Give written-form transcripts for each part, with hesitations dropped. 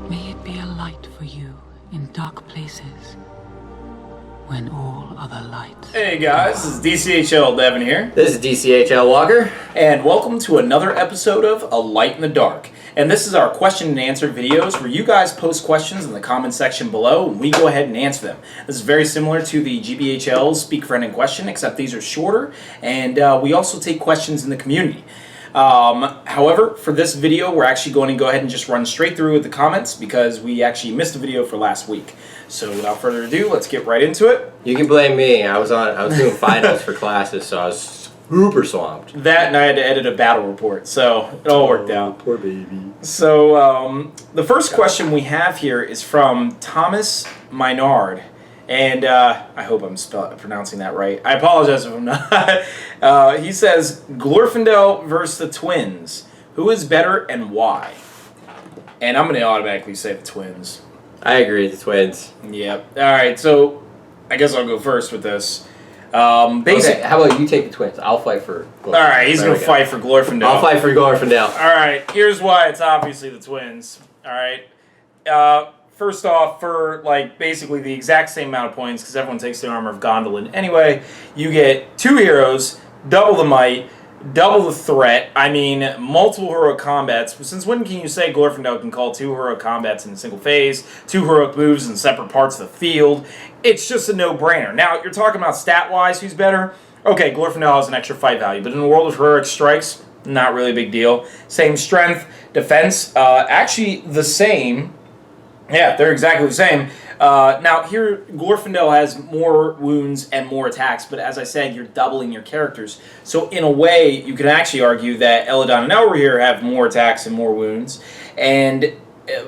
May it be a light for you in dark places when all other lights. Hey guys, this is DCHL Devin here. This is DCHL Walker. And welcome to another episode of A Light in the Dark. And this is our question and answer videos where you guys post questions in the comment section below and we go ahead and answer them. This is very similar to the GBHL Speak Friend and Question, except these are shorter, and we also take questions in the community. However, for this video, we're actually going to go ahead and just run straight through with the comments because we actually missed a video for last week. So without further ado, let's get right into it. You can blame me. I was doing finals for classes, so I was super swamped. That and I had to edit a battle report, so it all worked out. Poor baby. So the first question we have here is from Thomas Minard. And I hope I'm pronouncing that right. I apologize if I'm not. He says, Glorfindel versus the Twins. Who is better and why? And I'm going to automatically say the Twins. I agree, the Twins. Yep. All right, so I guess I'll go first with this. Okay, how about you take the Twins? I'll fight for Glorfindel. All right, he's going to fight for Glorfindel. I'll fight for Glorfindel. All right, here's why it's obviously the Twins. All right. First off, for basically the exact same amount of points, because everyone takes the armor of Gondolin anyway, you get 2 heroes, double the might, double the threat. I mean, multiple heroic combats. Since when can you say Glorfindel can call 2 heroic combats in a single phase, 2 heroic moves in separate parts of the field? It's just a no-brainer. Now, you're talking about stat-wise, who's better? Okay, Glorfindel has an extra fight value, but in the world of heroic strikes, not really a big deal. Same strength, defense, actually the same. Yeah, they're exactly the same. Now, here, Glorfindel has more wounds and more attacks, but as I said, you're doubling your characters. So, in a way, you can actually argue that Eladon and Elra here have more attacks and more wounds, and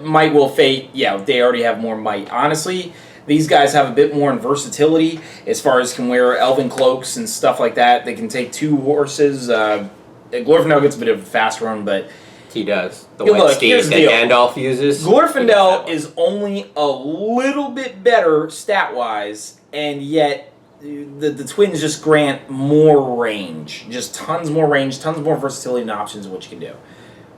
Might Will Fate, yeah, they already have more might. Honestly, these guys have a bit more in versatility as far as can wear elven cloaks and stuff like that. They can take 2 horses. Glorfindel gets a bit of a fast run, but... He does. The white steed that Gandalf uses. Glorfindel is only a little bit better stat-wise, and yet the Twins just grant more range. Just tons more range, tons more versatility and options of what you can do.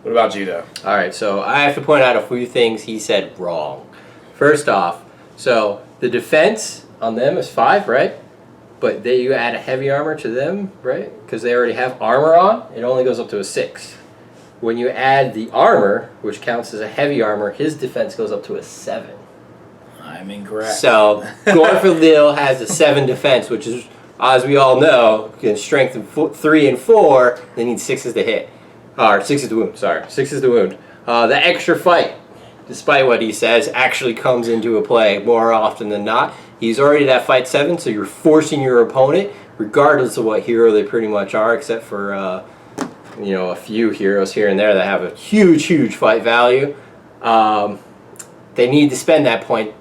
What about you, though? All right, so I have to point out a few things he said wrong. First off, so the defense on them is 5, right? But you add a heavy armor to them, right? Because they already have armor on, it only goes up to a 6. When you add the armor, which counts as a heavy armor, his defense goes up to a 7. I'm incorrect. So, Glorfindel has a 7 defense, which is, as we all know, can strengthen 3 and 4, they need 6s to hit. Or 6 is the wound, sorry. 6 is the wound. The extra fight, despite what he says, actually comes into a play more often than not. He's already at fight 7, so you're forcing your opponent, regardless of what hero they pretty much are, except for... a few heroes here and there that have a huge fight value. They need to spend that point,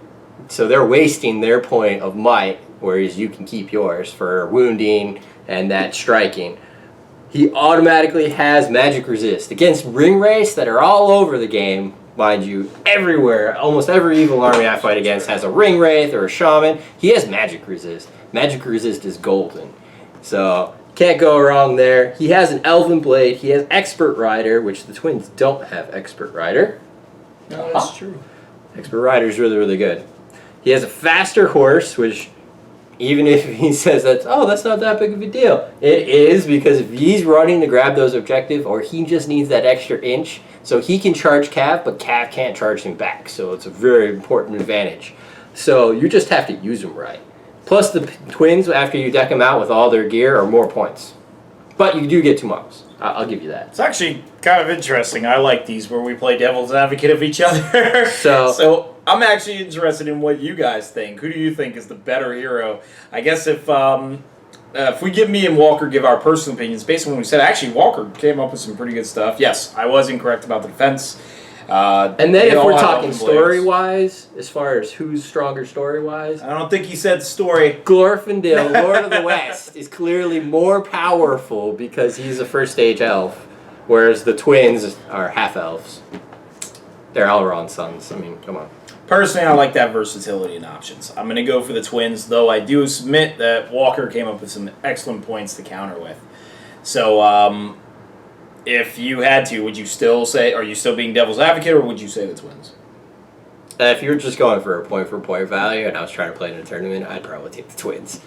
so they're wasting their point of might, whereas you can keep yours for wounding and that striking. He automatically has magic resist against ring wraiths that are all over the game, mind you, everywhere. Almost every evil army I fight against has a ring wraith or a shaman. He has magic resist. Magic resist is golden. So... can't go wrong there. He has an Elven Blade. He has Expert Rider, which the Twins don't have Expert Rider. No, that's true. Expert Rider is really good. He has a faster horse, which even if he says that's not that big of a deal, it is, because if he's running to grab those objectives, or he just needs that extra inch, so he can charge Cav, but Cav can't charge him back. So it's a very important advantage. So you just have to use him right. Plus, the Twins, after you deck them out with all their gear, are more points. But you do get 2 models. I'll give you that. It's actually kind of interesting. I like these where we play devil's advocate of each other. So I'm actually interested in what you guys think. Who do you think is the better hero? I guess if we give me and Walker give our personal opinions, based on what we said, actually Walker came up with some pretty good stuff. Yes, I was incorrect about the defense. And then if we're talking story-wise, as far as who's stronger story-wise... I don't think he said story. Glorfindel, Lord of the West, is clearly more powerful because he's a first-stage elf, whereas the Twins are half-elves. They're Elrond's sons. I mean, come on. Personally, I like that versatility and options. I'm going to go for the Twins, though I do submit that Walker came up with some excellent points to counter with. So, if you had to, would you still say, are you still being devil's advocate, or would you say the Twins? if you were just going for point value and I was trying to play in a tournament, I'd probably take the twins.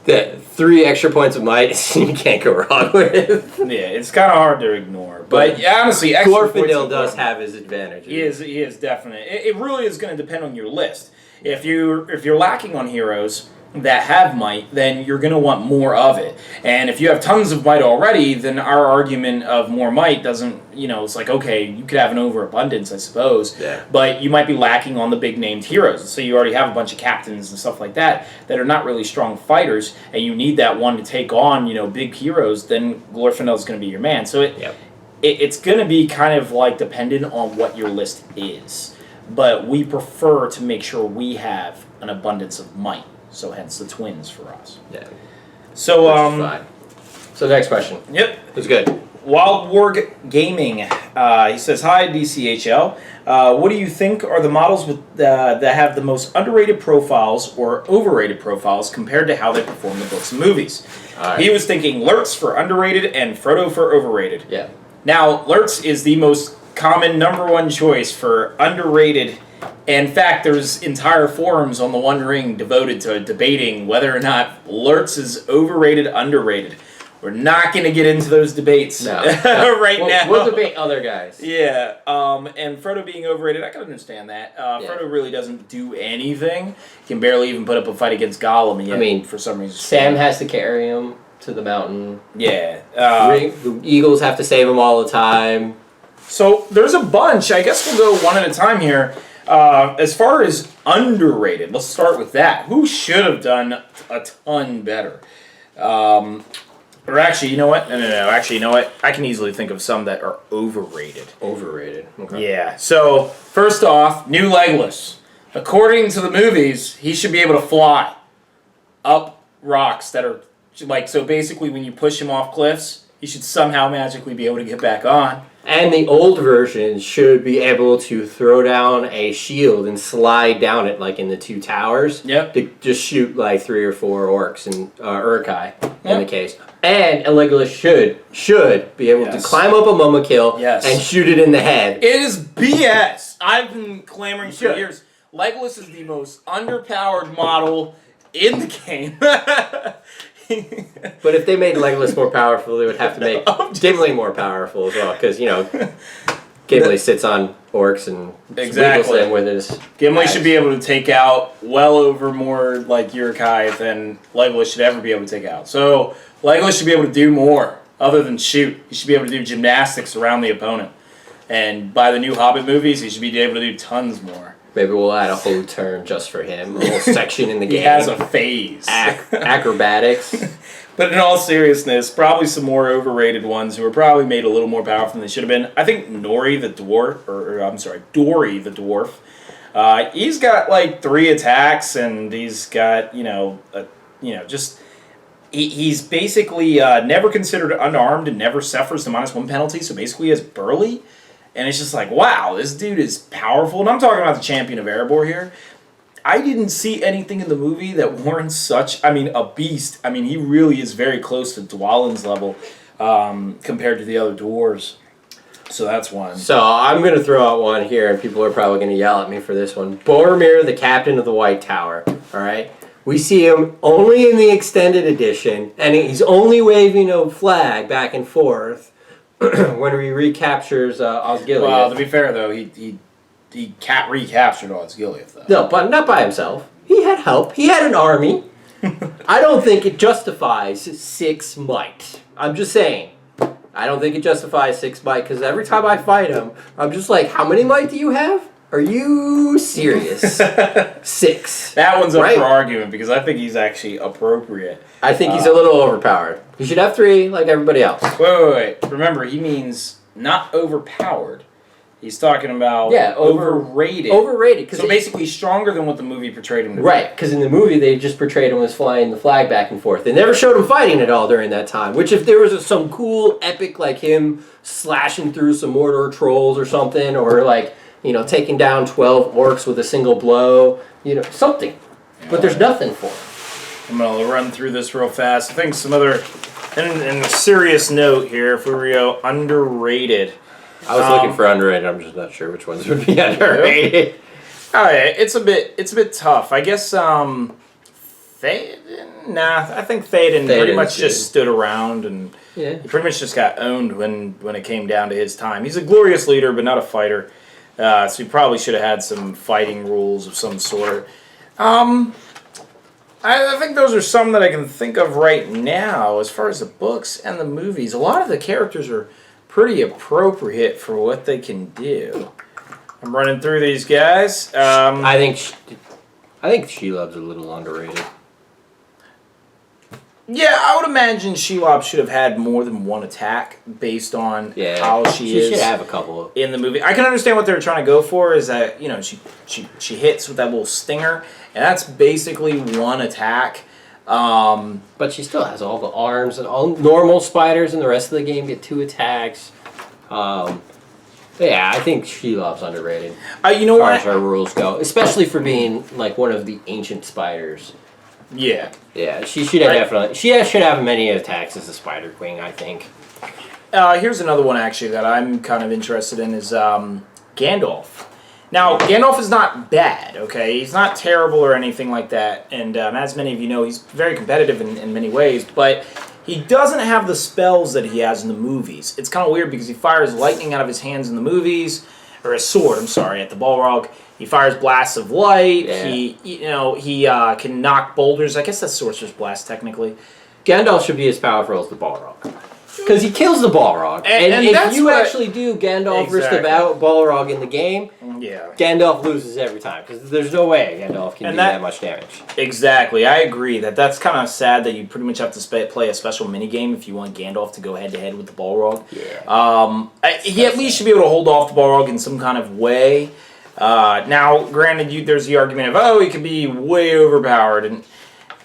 The 3 extra points of might you can't go wrong with. Yeah, it's kind of hard to ignore. But yeah, honestly, extra points Glorfindel does have his advantages. He is definite. It really is going to depend on your list. If you're lacking on heroes that have might, then you're going to want more of it. And if you have tons of might already, then our argument of more might doesn't, it's like, okay, you could have an overabundance, I suppose. Yeah. But you might be lacking on the big named heroes. So you already have a bunch of captains and stuff like that are not really strong fighters, and you need that one to take on, big heroes, then Glorfindel is going to be your man. So it's going to be kind of like dependent on what your list is. But we prefer to make sure we have an abundance of might. So hence the twins for us. Yeah. So fine. So next question. Yep. It was good. Wild Warg Gaming. He says, "Hi DCHL. What do you think are the models that have the most underrated profiles or overrated profiles compared to how they perform in the books and movies?" Right. He was thinking Lurtz for underrated and Frodo for overrated. Yeah. Now Lurtz is the most common #1 choice for underrated. In fact, there's entire forums on the One Ring devoted to debating whether or not Lurtz is overrated, underrated. We're not going to get into those debates right now. We'll debate other guys. Yeah, and Frodo being overrated, I can understand that. Frodo really doesn't do anything. He can barely even put up a fight against Gollum yet, for some reason. Sam has to carry him to the mountain. Yeah. The Eagles have to save him all the time. So there's a bunch. I guess we'll go one at a time here. As far as underrated, let's start with that. Who should have done a ton better? Or actually, you know what? No. Actually, you know what? I can easily think of some that are overrated. Overrated. Okay. Yeah. So, first off, new Legolas. According to the movies, he should be able to fly up rocks that are, so basically when you push him off cliffs, he should somehow magically be able to get back on. And the old version should be able to throw down a shield and slide down it like in the 2 towers. Yep. To just shoot like 3 or 4 orcs and Uruk Hai in the case. And Legolas should be able to climb up a Momokill and shoot it in the head. It is BS. I've been clamoring for years. Legolas is the most underpowered model in the game. But if they made Legolas more powerful, they would have to make Gimli more powerful as well, because Gimli sits on orcs and wiggles them with his. Gimli should be able to take out well over more like Uruk Hai than Legolas should ever be able to take out. So Legolas should be able to do more other than shoot. He should be able to do gymnastics around the opponent. And by the new Hobbit movies, he should be able to do tons more. Maybe we'll add a whole turn just for him, a whole section in the game. He has a phase. Acrobatics. But in all seriousness, probably some more overrated ones who were probably made a little more powerful than they should have been. I think Dory the dwarf. He's got like 3 attacks, and he's got he's basically never considered unarmed and never suffers the -1 penalty. So basically, he has burly. And it's just like, wow, this dude is powerful. And I'm talking about the champion of Erebor here. I didn't see anything in the movie that warrants a beast. He really is very close to Dwalin's level compared to the other dwarves. So that's one. So I'm going to throw out one here, and people are probably going to yell at me for this one. Boromir, the captain of the White Tower. All right? We see him only in the extended edition, and he's only waving a flag back and forth. When he recaptures Osgiliath. Well, to be fair though, he recaptured Osgiliath though. No, but not by himself. He had help. He had an army. I don't think it justifies 6 might. I'm just saying. I don't think it justifies 6 might, because every time I fight him, I'm just like, how many might do you have? Are you serious? 6. That one's up for argument, because I think he's actually appropriate. I think he's a little overpowered. He should have 3 like everybody else. Wait. Remember, he means not overpowered. He's talking about overrated. Overrated. So basically stronger than what the movie portrayed him to be. Right, because in the movie they just portrayed him as flying the flag back and forth. They never showed him fighting at all during that time. Which if there was some cool epic like him slashing through some Mordor trolls or something, or like, taking down 12 orcs with a single blow, something. Yeah, but there's nothing for him. I'm going to run through this real fast. I think some other, and a serious note here, if we were to go underrated. I was looking for underrated. I'm just not sure which ones would be underrated. Oh, yeah, it's a bit tough. I guess Theoden. Nah, I think Theoden pretty much just stood around and he pretty much just got owned when it came down to his time. He's a glorious leader, but not a fighter. So he probably should have had some fighting rules of some sort. I think those are some that I can think of right now. As far as the books and the movies, a lot of the characters are pretty appropriate for what they can do. I'm running through these guys. I think Shelob's a little underrated. Yeah, I would imagine Shelob should have had more than one attack based on how she is. She should have a couple in the movie. I can understand what they're trying to go for. Is that she hits with that little stinger, and that's basically one attack. But she still has all the arms, and all normal spiders in the rest of the game get 2 attacks. Yeah, I think Shelob's underrated. You know what? As far as our rules go, especially for being like one of the ancient spiders. Yeah. Yeah, she should have definitely. She should have many attacks as a Spider Queen, I think. Here's another one actually that I'm kind of interested in is Gandalf. Now, Gandalf is not bad, okay? He's not terrible or anything like that. And as many of you know, he's very competitive in many ways. But he doesn't have the spells that he has in the movies. It's kind of weird because he fires lightning out of his hands in the movies. Or his sword, I'm sorry, at the Balrog. He fires blasts of light. Yeah. He can knock boulders. I guess that's Sorcerer's Blast, technically. Gandalf should be as powerful as the Balrog. Because he kills the Balrog. And if you actually do Gandalf versus the Balrog in the game, Gandalf loses every time. Because there's no way Gandalf can do that much damage. Exactly. I agree. That's kind of sad that you pretty much have to play a special minigame if you want Gandalf to go head-to-head with the Balrog. Yeah. He at least should be able to hold off the Balrog in some kind of way. Now, granted, there's the argument of, he could be way overpowered. And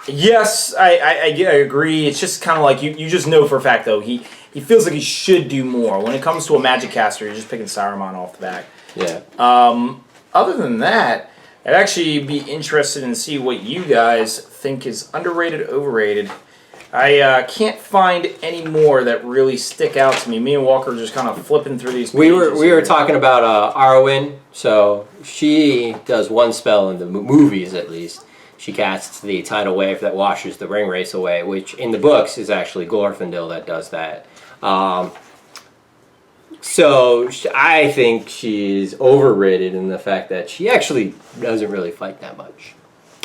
yes, I agree. It's just kind of like you just know for a fact, though, he feels like he should do more. When it comes to a magic caster, you're just picking Saruman off the back. Yeah. Other than that, I'd actually be interested in see what you guys think is underrated, overrated. I can't find any more that really stick out to me. Me and Walker are just kind of flipping through these pages. We were talking about Arwen. So she does one spell in the movies, at least. She casts the tidal wave that washes the ring wraiths away, which in the books is actually Glorfindel that does that. So I think she's overrated in the fact that she actually doesn't really fight that much.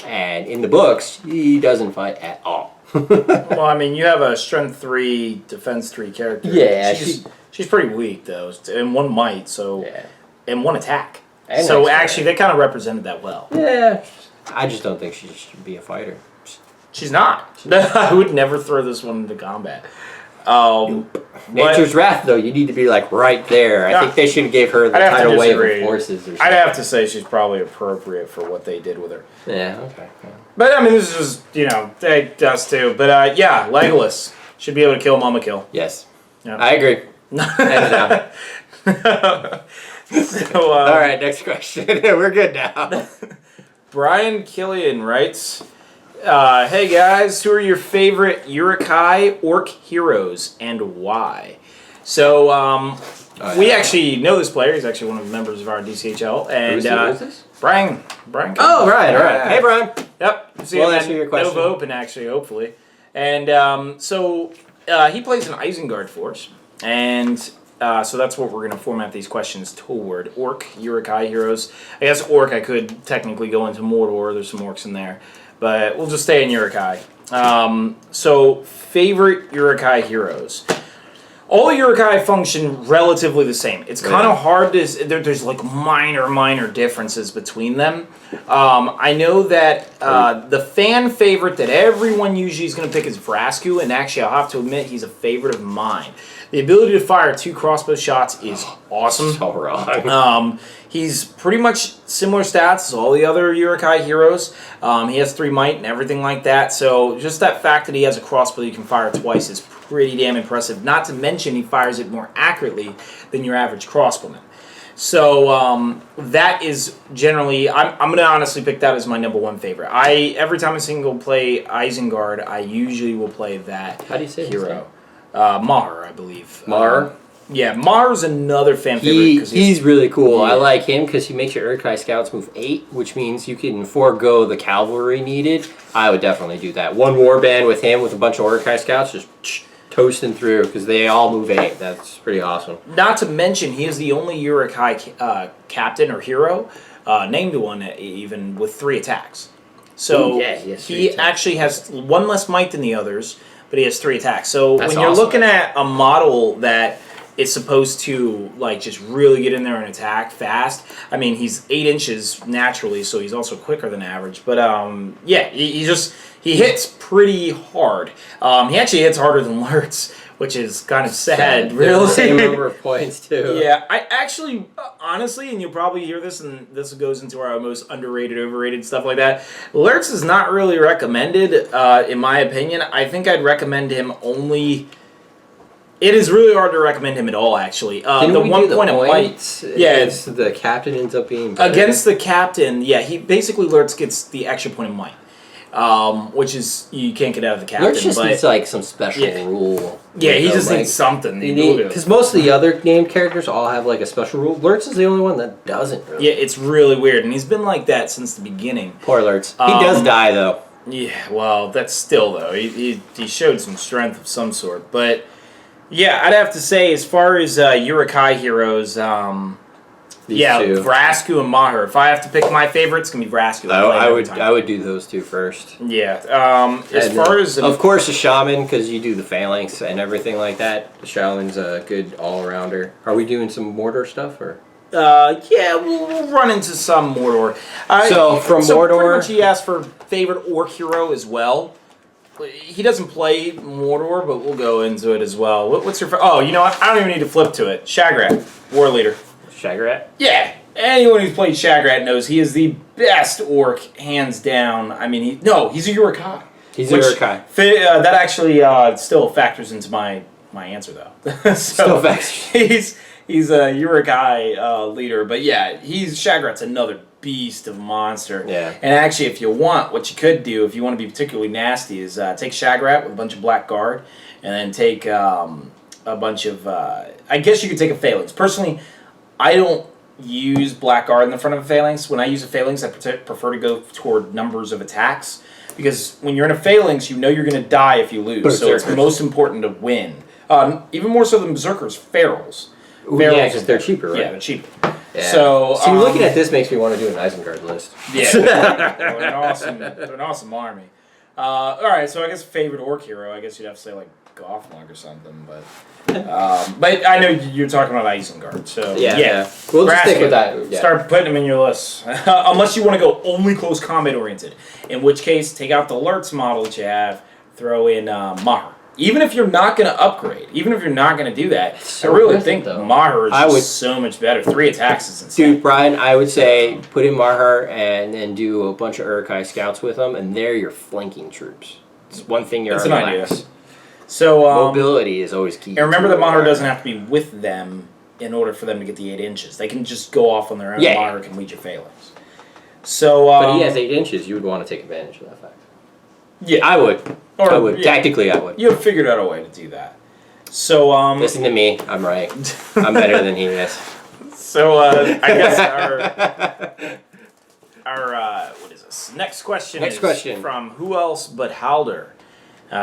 And in the books, she doesn't fight at all. Well, I mean, you have a strength 3, defense 3 character. Yeah. She's pretty weak, though. And 1 might, so... Yeah. And 1 attack. And so actually, they kind of represented that well. Yeah. I just don't think she should be a fighter. She's not. I would never throw this one into combat. Nature's Wrath, though, you need to be like right there. I think they should have gave her the tidal wave of forces or something. I'd have to say she's probably appropriate for what they did with her. Yeah, okay. Yeah. But I mean, this is just, they does too. But yeah, Legolas should be able to kill Mama Kill. Yes. Yep. I agree. Hands down. So, all right, next question. We're good now. Brian Killian writes, hey guys, who are your favorite Uruk Hai Orc Heroes and why? So, we actually know this player. He's actually one of the members of our DCHL. And, who is this? Brian. Oh, Brian, all right. Hey, Brian. Yep. See we'll answer your question. Nova Open, actually, hopefully. And he plays an Isengard force. And so that's what we're going to format these questions toward. Orc, Uruk Hai Heroes. I guess Orc, I could technically go into Mordor. There's some Orcs in there. But we'll just stay in Uruk Hai. So, favorite Uruk Hai Heroes. All the Uruk Hai function relatively the same. It's kind of hard to... There's like minor differences between them. I know that the fan favorite that everyone usually is going to pick is Vrasku, and actually I'll have to admit he's a favorite of mine. The ability to fire 2 crossbow shots is awesome. So wrong. He's pretty much similar stats as all the other Uruk Hai heroes. He has 3 might and everything like that. So just that fact that he has a crossbow you can fire twice is pretty damn impressive. Not to mention he fires it more accurately than your average crossbowman. So that is generally, I'm going to honestly pick that as my #1 favorite. Every time I play Isengard, I usually will play that How do you say hero. Maher, I believe. Maher? Yeah, Maher's another fan favorite. 'Cause He's really cool. Yeah. I like him because he makes your Uruk Hai scouts move 8, which means you can forego the cavalry needed. I would definitely do that. One warband with him with a bunch of Uruk Hai scouts just toasting through because they all move 8. That's pretty awesome. Not to mention, he is the only Uruk Hai captain or hero, named one even, with 3 attacks. So Ooh, yeah, he has 3 he attacks. actually has 1 less might than the others, but he has 3 attacks. So That's when you're awesome. looking at a model that is supposed to like just really get in there and attack fast, I mean, he's 8 inches naturally, so he's also quicker than average. But yeah, he hits pretty hard. He actually hits harder than Lurtz, which is kind of sad, really. Same number of points too. Yeah, I actually, honestly, and you'll probably hear this, and this goes into our most underrated, overrated stuff like that. Lurtz is not really recommended, in my opinion. I think I'd recommend him only. It is really hard to recommend him at all, actually. Didn't The we 1 do the point of might, points? yeah, The captain ends up being better. against the captain. Yeah, he basically Lurtz gets the extra point of might, which is you can't get out of the captain. Lurtz just but needs like some special Yeah. rule. yeah, he You know, just like, needs something. because most of the other named characters all have like a special rule. Lurtz is the only one that doesn't. Really. Yeah, it's really weird, and he's been like that since the beginning. Poor Lurtz. He does die though. Yeah, well, that's still though. He showed some strength of some sort, but yeah, I'd have to say as far as Uruk Hai Heroes, These yeah, two. Vrasku and Maher. If I have to pick my favorite, it's gonna be Vrasku. I would do those two first. Yeah. As And, far as of course, the shaman because you do the phalanx and everything like that. The shaman's a good all rounder. Are we doing some mortar stuff or? yeah, we'll run into some Mordor. So, from Mordor- pretty much he asked for favorite Orc hero as well. He doesn't play Mordor, but we'll go into it as well. What's your? Oh, you know what? I don't even need to flip to it. Shagrat, war leader. Shagrat? Yeah, anyone who's played Shagrat knows he is the best orc, hands down. I mean, he's a Uruk Hai. He's a Uruk Hai. That actually still factors into my answer though. Still factors. He's a Uruk Hai leader, but yeah, Shagrat's another beast of a monster. Yeah. And actually, if you want, what you could do if you want to be particularly nasty is take Shagrat with a bunch of Black Guard, and then take a bunch of. I guess you could take a Phalanx. Personally, I don't use Black Guard in the front of a Phalanx. When I use a Phalanx, I prefer to go toward numbers of attacks. Because when you're in a Phalanx, you know you're going to die if you lose. So it's most important to win. Even more so than Berserkers, Ferals. Ooh, yeah, because they're cheaper, right? Yeah, they're cheaper. Yeah. So See, looking at this makes me want to do an Isengard list. Yeah, they're an awesome army. All right, so I guess favorite Orc hero, I guess you'd have to say like Gothmog or something, but I know you're talking about Isengard, so Yeah. We'll just stick with that. Yeah. Start putting them in your list, unless you want to go only close combat oriented. In which case, take out the Lurtz model that you have, throw in Maher. Even if you're not going to upgrade, even if you're not going to do that, so I really worth it, think though. Maher is I would- so much better. 3 attacks is insane. Dude, Brian, I would say put in Maher and then do a bunch of Uruk Hai scouts with them, and they're your flanking troops. It's one thing you're That's an already idea. lacks. So Mobility is always key. and remember to that Maher Maher. doesn't have to be with them in order for them to get the 8 inches. They can just go off on their own. Yeah. Maher can lead your phalanx. So, But he has 8 inches. You would want to take advantage of that fact. yeah, I would. I would. yeah. Tactically, I would. You have figured out a way to do that. So, Listen to me. I'm right. I'm better than he is. so I guess our what is this? Next question is from who else but Halder.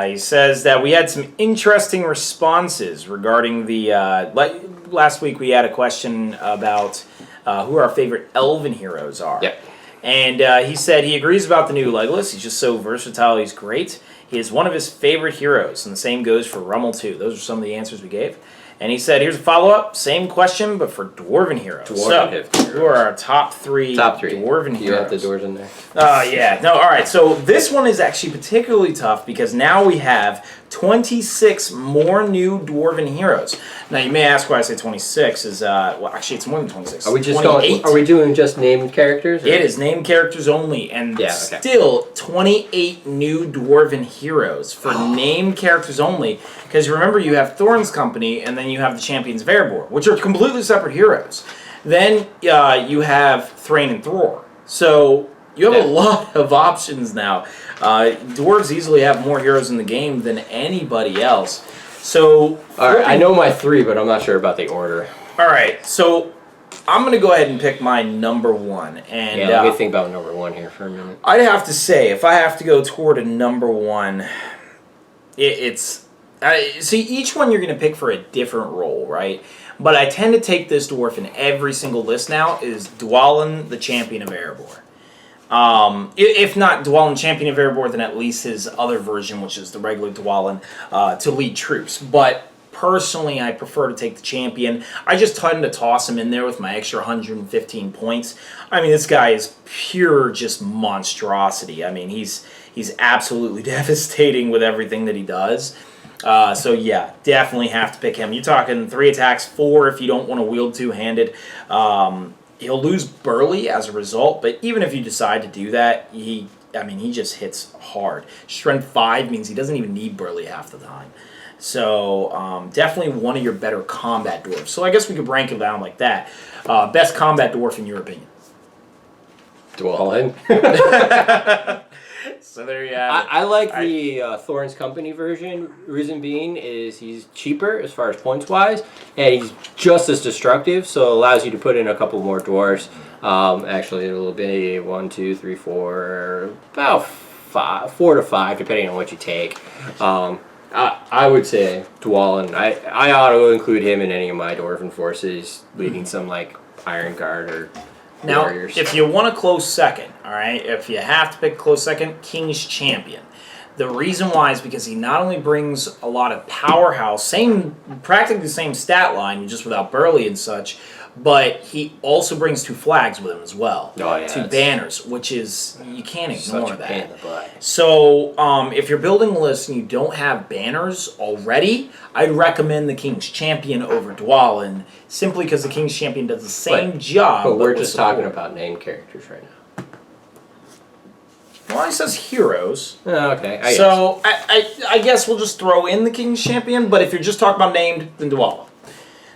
He says that we had some interesting responses regarding the last week we had a question about who our favorite elven heroes are. Yep. And he said he agrees about the new Legolas. He's just so versatile. He's great. He is one of his favorite heroes, and the same goes for Rummel too. Those are some of the answers we gave. And he said, here's a follow-up, same question, but for Dwarven heroes. Who are our top three Dwarven heroes? You have the doors in there? Yeah. No, all right. So this one is actually particularly tough because now we have 26 more new Dwarven heroes. Now, you may ask why I say 26 is, well, actually, it's more than 26. Are we just 28. Are we doing just named characters? Or? It is named characters only, and Yeah, okay. still 28 new Dwarven heroes for named characters only. Because remember, you have Thorn's Company, and then you have the Champions of Erebor, which are completely separate heroes. Then you have Thrain and Thror. So you have a lot of options now. Dwarves easily have more heroes in the game than anybody else. So, All right, I know my 3, but I'm not sure about the order. all right, so I'm going to go ahead and pick my number 1. And Yeah, let me think about number 1 here for a minute. I'd have to say, if I have to go toward a number 1, it's... see, each one you're going to pick for a different role, right? But I tend to take this dwarf in every single list now, is Dwalin, the Champion of Erebor. If not Dwalin, Champion of Erebor, then at least his other version, which is the regular Dwalin, to lead troops. But personally, I prefer to take the Champion. I just tend to toss him in there with my extra 115 points. I mean, this guy is pure just monstrosity. I mean, he's absolutely devastating with everything that he does. So yeah, definitely have to pick him. You're talking 3 attacks, 4 if you don't want to wield two-handed. He'll lose Burly as a result, but even if you decide to do that, he just hits hard. Strength 5 means he doesn't even need Burly half the time. So definitely one of your better combat dwarves. So I guess we could rank him down like that. Best combat dwarf in your opinion? Dwalin. So there you have it. I like the Thorin's Company version. Reason being is he's cheaper as far as points wise, and he's just as destructive. So it allows you to put in a couple more dwarves. Actually, it'll be 1, 2, 3, 4, about 4 to 5, depending on what you take. I would say Dwalin. I ought to include him in any of my Dwarven forces, leading some like Iron Guard or Now, Warriors. if you want a close second, all right, if you have to pick a close second, King's Champion. The reason why is because he not only brings a lot of powerhouse, practically the same stat line, just without Burly and such, but he also brings 2 flags with him as well. Oh, yeah, 2 banners, which is, you can't ignore such a pain in that. the butt. So, if you're building a list and you don't have banners already, I'd recommend the King's Champion over Dwalin, simply because the King's Champion does the same job. But we're with just support. talking about named characters right now. Well, it says heroes. Oh, okay. I guess. So I guess we'll just throw in the King's Champion, but if you're just talking about named, then Dwalin.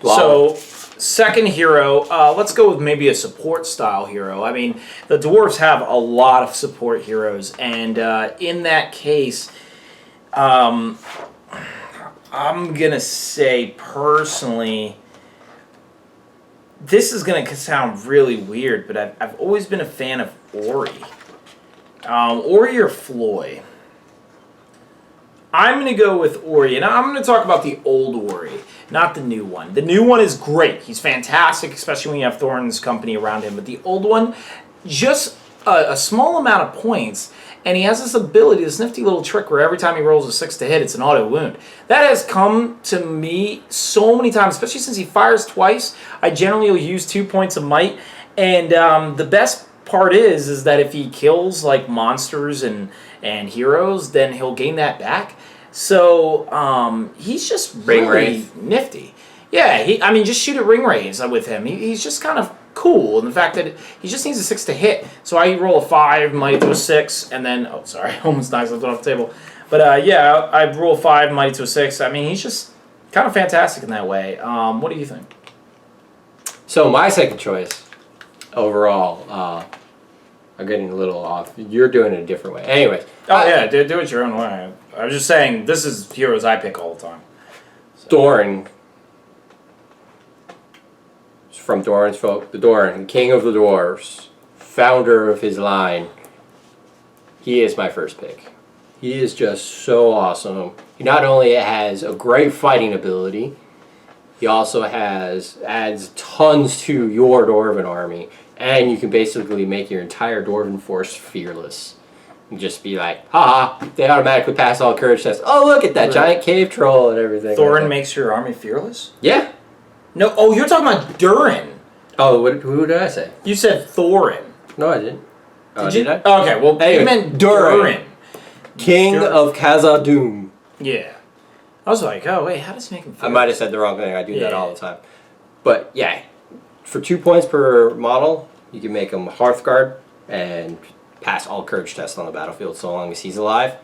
So, second hero, let's go with maybe a support style hero. I mean, the dwarves have a lot of support heroes, and in that case, I'm gonna say personally, this is gonna sound really weird, but I've always been a fan of Ori. Ori or Floy. I'm going to go with Ori, and I'm going to talk about the old Ori, not the new one. The new one is great. He's fantastic, especially when you have Thorin's Company around him. But the old one, just a small amount of points, and he has this ability, this nifty little trick where every time he rolls a 6 to hit, it's an auto wound. That has come to me so many times, especially since he fires twice. I generally will use 2 points of might, and the best part is that if he kills like monsters and heroes, then he'll gain that back. So he's just really nifty. Yeah, just shoot at ring rays with him. He's just kind of cool, and the fact that he just needs a 6 to hit. So I roll a 5, mighty to a 6, and then almost knocks it off the table. But I roll a 5, mighty to a 6. I mean, he's just kind of fantastic in that way. What do you think? So my second choice overall, I'm getting a little off. You're doing it a different way. Anyways. Oh, yeah, do it your own way. I was just saying, this is heroes I pick all the time. So. Doran. From Doran's folk. The Doran, king of the dwarves, founder of his line. He is my first pick. He is just so awesome. He not only has a great fighting ability, he also adds tons to your Dwarven army. And you can basically make your entire Dwarven force fearless. And just be like, haha, they automatically pass all courage tests. Oh, look at that giant cave troll and everything. Thorin makes your army fearless? Yeah. No, you're talking about Durin. Oh, who did I say? You said Thorin. No, I didn't. Did you? I? Okay, well, Anyway, you meant Durin. Durin. King of Khazad-dûm. Yeah. I was like, oh, wait, how does he make him fearless? I might have said the wrong thing. I do that Yeah. all the time. But, yeah. For 2 points per model, you can make him Hearthguard and pass all courage tests on the battlefield so long as he's alive.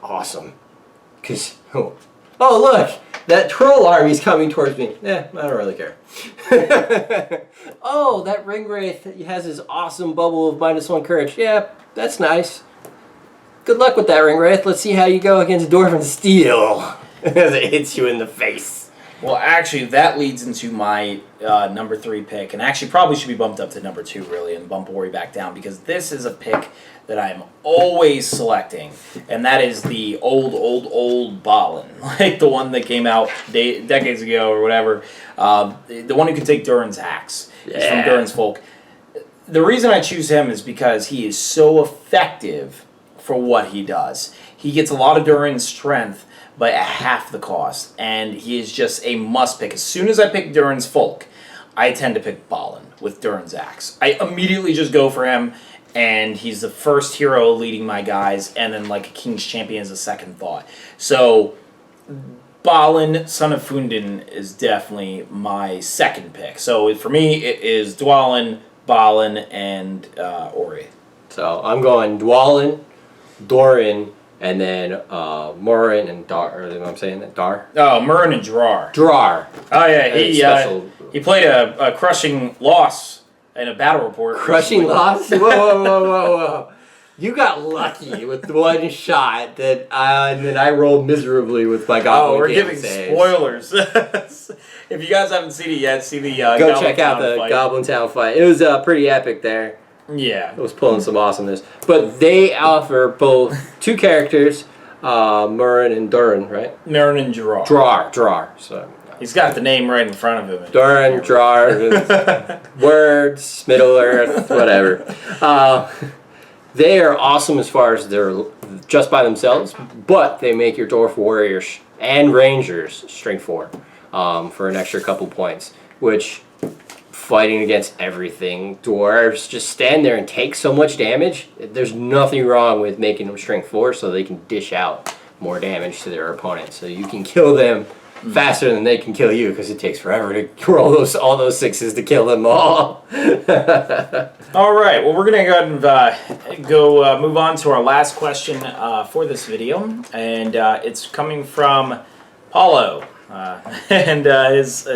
Awesome. Because, oh, look! That troll army's coming towards me. I don't really care. Oh, that ring wraith has his awesome bubble of -1 courage. Yeah, that's nice. Good luck with that ring wraith. Let's see how you go against Dwarven Steel. Because it hits you in the face. Well, actually, that leads into my number 3 pick, and actually probably should be bumped up to number 2, really, and bump Ori back down, because this is a pick that I'm always selecting, and that is the old Balin, like the one that came out decades ago or whatever, the one who can take Durin's axe. He's from Durin's folk. The reason I choose him is because he is so effective for what he does. He gets a lot of Durin's strength, but at half the cost, and he is just a must pick. As soon as I pick Durin's folk, I tend to pick Balin with Durin's axe. I immediately just go for him, and he's the first hero leading my guys, and then like a King's Champion is a second thought. So Balin, Son of Fundin, is definitely my second pick. So for me, it is Dwalin, Balin, and Ori. So I'm going Dwalin, Doran, and then Morin and Dar. Or am I saying that? Dar? Oh, Murrin and Drar. Drar. Oh yeah, he played a crushing loss in a battle report. Crushing loss? Whoa. You got lucky with one shot that and then I rolled miserably with my Goblin. Oh, we're giving spoilers. If you guys haven't seen it yet, see the go Goblin check out the fight. Goblin Town fight. It was pretty epic there. Yeah. It was pulling some awesomeness. But they offer both 2 characters, Murrin and Durin, right? Murrin and Drar. Drar. So he's got the name right in front of him. Durin, Drar, words, Middle Earth, whatever. They are awesome as far as they're just by themselves, but they make your Dwarf Warriors and Rangers Strength 4 for an extra couple points, which, fighting against everything, Dwarves just stand there and take so much damage. There's nothing wrong with making them Strength 4 so they can dish out more damage to their opponent. So you can kill them faster than they can kill you, because it takes forever to roll all those 6s to kill them all. All right, well, we're going to go ahead and move on to our last question for this video, and it's coming from Paulo, and his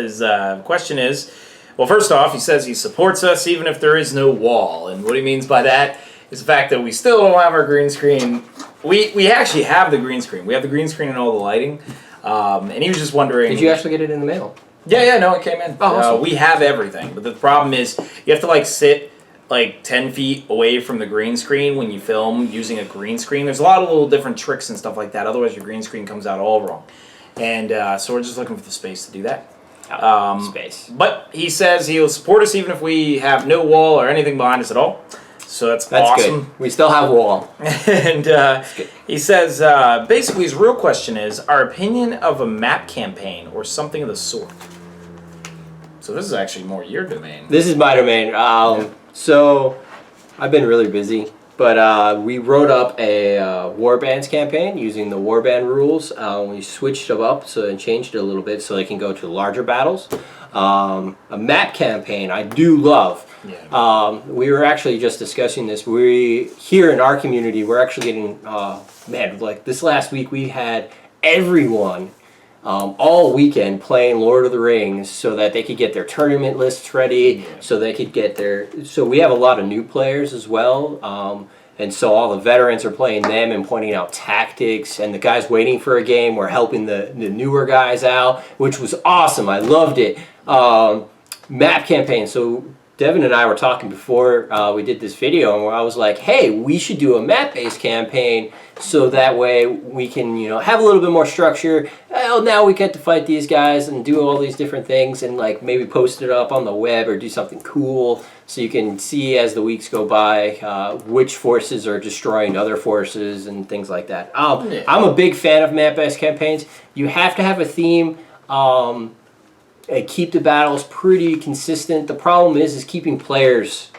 question is, well, first off, he says he supports us even if there is no wall, and what he means by that is the fact that we still don't have our green screen. We actually have the green screen. We have the green screen and all the lighting. And he was just wondering... Did you actually get it in the mail? Yeah, no, it came in. Oh, awesome. We have everything, but the problem is you have to like sit like 10 feet away from the green screen when you film using a green screen. There's a lot of little different tricks and stuff like that. Otherwise, your green screen comes out all wrong. And so we're just looking for the space to do that. Space. But he says he'll support us even if we have no wall or anything behind us at all. So that's awesome. Good. We still have wall. And he says, basically his real question is, our opinion of a map campaign or something of the sort. So this is actually more your domain. This is my domain. So I've been really busy, but we wrote up a warbands campaign using the warband rules. We switched them up and changed it a little bit so they can go to larger battles. A map campaign I do love. Yeah. We were actually just discussing this. We here in our community, we're actually getting man, like this last week we had everyone all weekend playing Lord of the Rings so that they could get their tournament lists ready, so they could get their... So we have a lot of new players as well, and so all the veterans are playing them and pointing out tactics, and the guys waiting for a game were helping the newer guys out, which was awesome. I loved it. Map campaign. So Devin and I were talking before we did this video, and I was like, hey, we should do a map-based campaign so that way we can, have a little bit more structure. Well, now we get to fight these guys and do all these different things and like maybe post it up on the web or do something cool so you can see as the weeks go by which forces are destroying other forces and things like that. I'm a big fan of map-based campaigns. You have to have a theme. Keep the battles pretty consistent. The problem is keeping players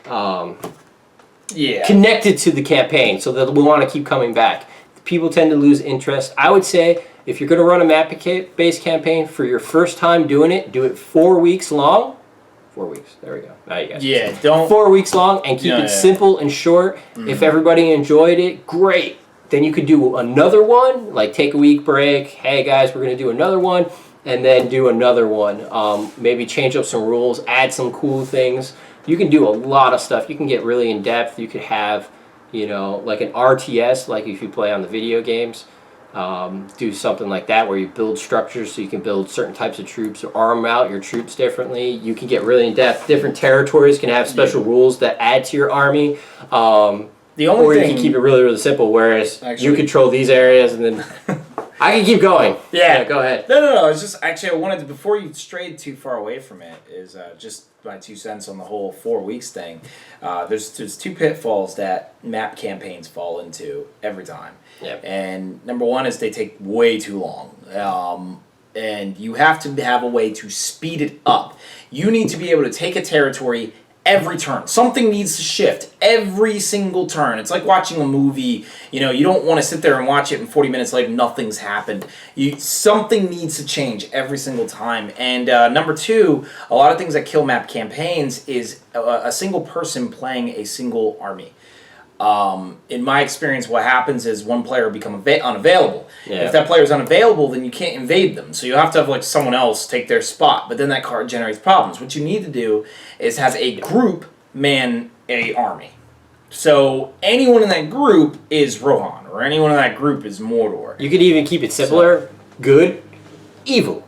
connected to the campaign so that we want to keep coming back. People tend to lose interest. I would say if you're going to run a map-based campaign for your first time doing it, do it 4 weeks long. 4 weeks. There we go. Now you guys. Yeah, don't 4 weeks long and keep it simple and short. Mm-hmm. If everybody enjoyed it, great. Then you could do another one, like take a week break. Hey guys, we're going to do another one. And then do another one. Maybe change up some rules, add some cool things. You can do a lot of stuff. You can get really in depth. You could have, like an RTS, like if you play on the video games. do something like that where you build structures so you can build certain types of troops or arm out your troops differently. You can get really in depth. Different territories can have special rules that add to your army. The only or thing, you can keep it really, really simple, whereas actually, you control these areas and then... I can keep going. Yeah, go ahead. No. It's just actually I wanted to, before you strayed too far away from it, is just my 2 cents on the whole 4 weeks thing. There's 2 pitfalls that map campaigns fall into every time. Yep. And number 1 is they take way too long. And you have to have a way to speed it up. You need to be able to take a territory every turn. Something needs to shift every single turn. It's like watching a movie. You know, you don't want to sit there and watch it and 40 minutes later nothing's happened. Something needs to change every single time. And number 2, a lot of things that kill map campaigns is a single person playing a single army. In my experience, what happens is one player become unavailable. Yeah. If that player is unavailable, then you can't invade them. So you have to have like someone else take their spot. But then that card generates problems. What you need to do is have a group man a army. So anyone in that group is Rohan, or anyone in that group is Mordor. You could even keep it simpler. Good, evil.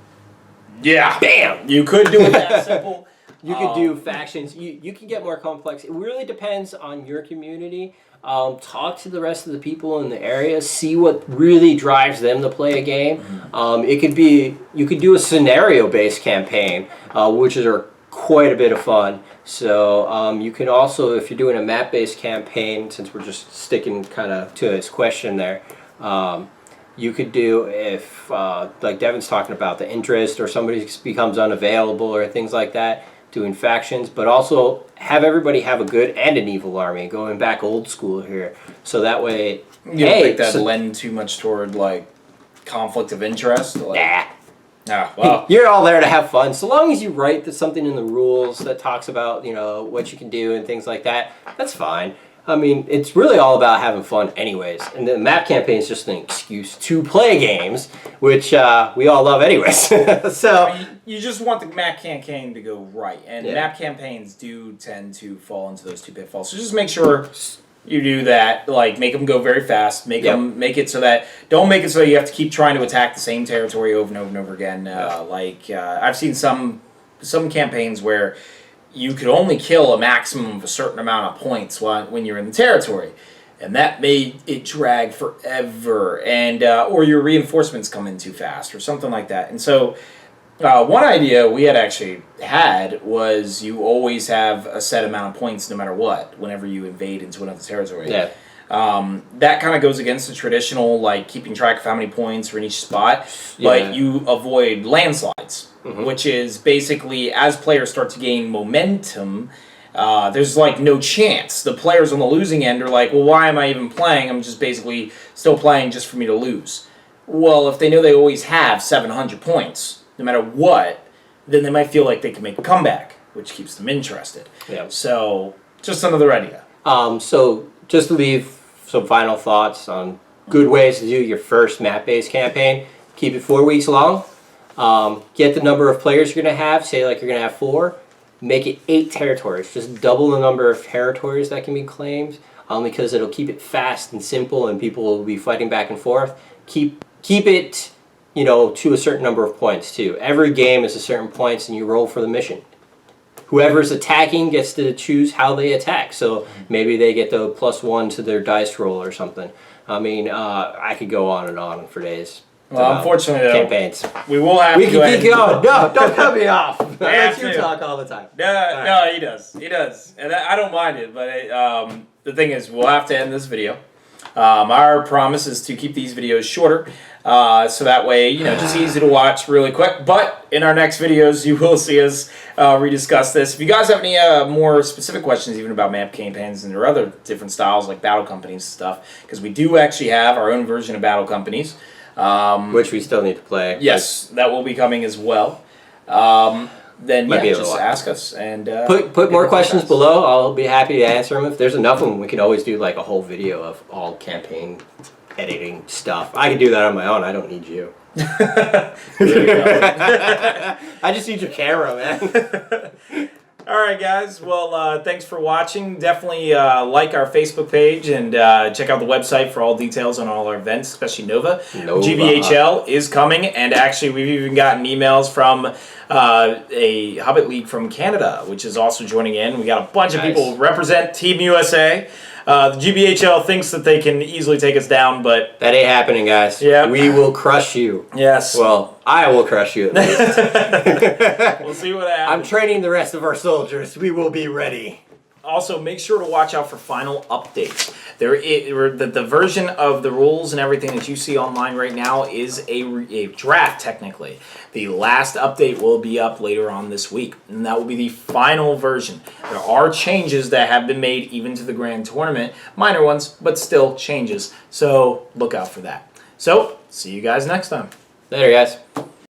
Yeah. Bam! You could do it that simple. You could do factions. You can get more complex. It really depends on your community. Talk to the rest of the people in the area. See what really drives them to play a game. It could be, you could do a scenario-based campaign, which are quite a bit of fun. So you can also, if you're doing a map-based campaign, since we're just sticking kind of to his question there, you could do, if like Devin's talking about, the interest or somebody becomes unavailable or things like that, doing factions, but also have everybody have a good and an evil army, going back old school here. So that way, you don't think that lend too much toward like conflict of interest? Like, nah. Ah, well. You're all there to have fun. So long as you write something in the rules that talks about, you know, what you can do and things like that, that's fine. I mean, it's really all about having fun anyways. And the map campaign is just an excuse to play games, which we all love anyways. So I mean, you just want the map campaign to go right. And map campaigns do tend to fall into those 2 pitfalls. So just make sure you do that. Like, make them go very fast. Make it so that, don't make it so you have to keep trying to attack the same territory over and over and over again. I've seen some campaigns where you could only kill a maximum of a certain amount of points when you're in the territory. And that made it drag forever. And or your reinforcements come in too fast or something like that. And so one idea we had was you always have a set amount of points no matter what whenever you invade into another territory. yeah. That kind of goes against the traditional, like, keeping track of how many points are in each spot, but you avoid landslides, which is basically, as players start to gain momentum, there's, like, no chance. The players on the losing end are like, well, why am I even playing? I'm just basically still playing just for me to lose. Well, if they know they always have 700 points, no matter what, then they might feel like they can make a comeback, which keeps them interested. Yeah. So, just another idea. So just to leave some final thoughts on good ways to do your first map-based campaign. Keep it 4 weeks long. Get the number of players you're going to have. Say like you're going to have 4. Make it 8 territories. Just double the number of territories that can be claimed, because it'll keep it fast and simple, and people will be fighting back and forth. Keep it, you know, to a certain number of points too. Every game is a certain points, and you roll for the mission. Whoever's attacking gets to choose how they attack. So maybe they get the +1 to their dice roll or something. I mean, I could go on and on for days. Well, unfortunately, campaigns. We will have we to can go keep going. No, don't cut me off. I let you to. talk all the time. No, he does. He does. And I don't mind it, but the thing is, we'll have to end this video. Our promise is to keep these videos shorter, so that way, you know, just easy to watch really quick. But in our next videos, you will see us rediscuss this. If you guys have any more specific questions, even about map campaigns and or other different styles like battle companies and stuff, because we do actually have our own version of battle companies. Which we still need to play. Yes, that will be coming as well. Then just ask us and put more questions below. I'll be happy to answer them. If there's enough of them, we can always do like a whole video of all campaign editing stuff. I can do that on my own. I don't need you. There you go. I just need your camera, man. All right, guys. Well, thanks for watching. Definitely like our Facebook page and check out the website for all details on all our events, especially Nova. GBHL is coming, and actually, we've even gotten emails from a Hobbit League from Canada, which is also joining in. We got a bunch of people who represent Team USA. The GBHL thinks that they can easily take us down, but that ain't happening, guys. Yeah, we will crush you. Yes. Well, I will crush you at least. We'll see what happens. I'm training the rest of our soldiers. We will be ready. Also, make sure to watch out for final updates. The version of the rules and everything that you see online right now is a draft, technically. The last update will be up later on this week, and that will be the final version. There are changes that have been made even to the Grand Tournament. Minor ones, but still changes. So look out for that. So, see you guys next time. Later, guys.